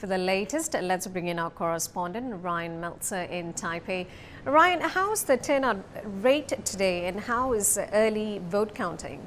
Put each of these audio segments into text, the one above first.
For the latest, let's bring in our correspondent, Rian Maelzer in Taipei. Rian, how's the turnout rate today and how is early vote counting?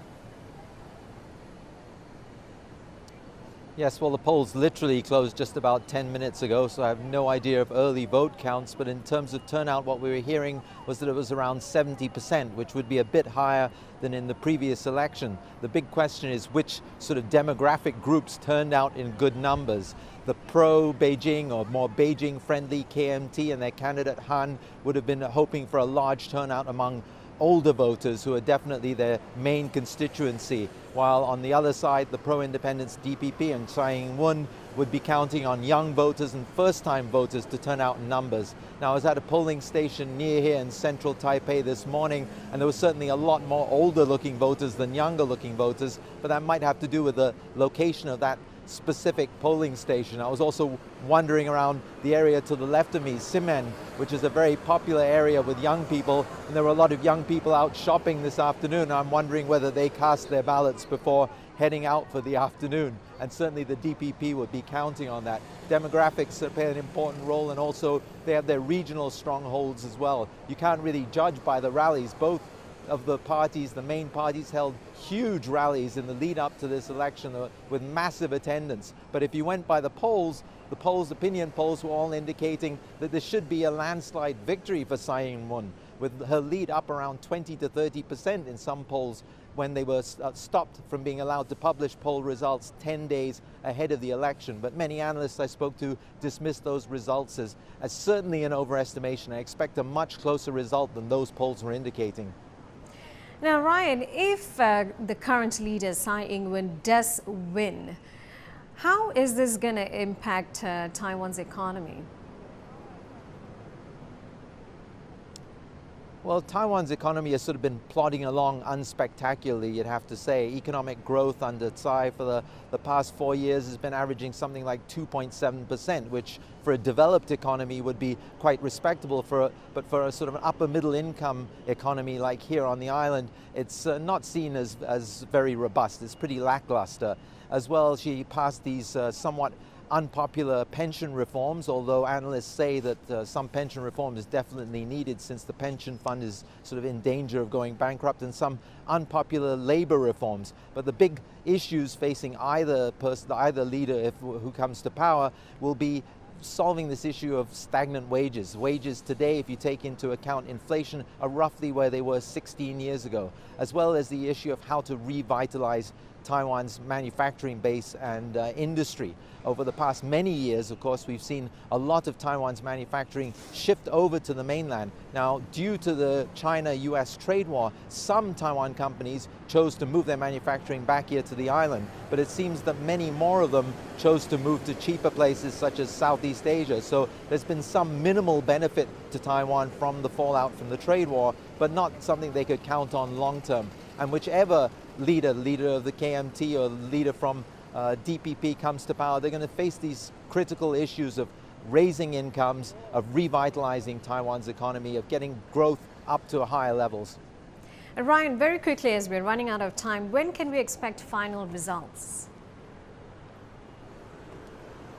Yes, well, the polls literally closed just about 10 minutes ago, so I have no idea of early vote counts. But in terms of turnout, what we were hearing was that it was around 70%, which would be a bit higher than in the previous election. The big question is which sort of demographic groups turned out in good numbers. The pro-Beijing or more Beijing-friendly KMT and their candidate Han would have been hoping for a large turnout among older voters who are definitely their main constituency, while on the other side the pro-independence DPP and Tsai Ing-wen would be counting on young voters and first-time voters to turn out in numbers. Now, I was at a polling station near here in central Taipei this morning, and there was certainly a lot more older-looking voters than younger-looking voters, but that might have to do with the location of that specific polling station. I was also wandering around the area to the left of me, Simen, which is a very popular area with young people, and there were a lot of young people out shopping this afternoon. I'm wondering whether they cast their ballots before heading out for the afternoon, and certainly the DPP would be counting on that. Demographics play an important role, and also they have their regional strongholds as well. You can't really judge by the rallies. Both of the parties, the main parties, held huge rallies in the lead up to this election with massive attendance. But if you went by the polls, opinion polls were all indicating that there should be a landslide victory for Tsai Ing-wen, with her lead up around 20 to 30% in some polls when they were stopped from being allowed to publish poll results 10 days ahead of the election. But many analysts I spoke to dismissed those results as certainly an overestimation. I expect a much closer result than those polls were indicating. Now, Rian, if the current leader, Tsai Ing-wen, does win, how is this going to impact Taiwan's economy? Well, Taiwan's economy has sort of been plodding along unspectacularly, you'd have to say. Economic growth under Tsai for the past 4 years has been averaging something like 2.7%, which for a developed economy would be quite respectable, but for a sort of an upper middle income economy like here on the island, it's not seen as very robust. It's pretty lackluster. As well, she passed these somewhat unpopular pension reforms, although analysts say that some pension reform is definitely needed since the pension fund is sort of in danger of going bankrupt, and some unpopular labor reforms. But the big issues facing either leader who comes to power will be solving this issue of stagnant wages. Wages today, if you take into account inflation, are roughly where they were 16 years ago, as well as the issue of how to revitalize Taiwan's manufacturing base and industry. Over the past many years, of course, we've seen a lot of Taiwan's manufacturing shift over to the mainland. Now, due to the China-US trade war, some Taiwan companies chose to move their manufacturing back here to the island, but it seems that many more of them chose to move to cheaper places such as Southeast Asia. So there's been some minimal benefit to Taiwan from the fallout from the trade war, but not something they could count on long term. And whichever leader of the KMT or leader from DPP comes to power, they're going to face these critical issues of raising incomes, of revitalizing Taiwan's economy, of getting growth up to higher levels. And Rian, very quickly, as we're running out of time, when can we expect final results?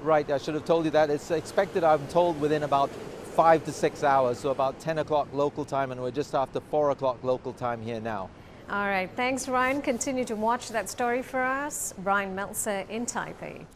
Right, I should have told you that. It's expected, I'm told, within about 5 to 6 hours, so about 10 o'clock local time, and we're just after 4 o'clock local time here now. All right, thanks, Rian. Continue to watch that story for us. Rian Maelzer in Taipei.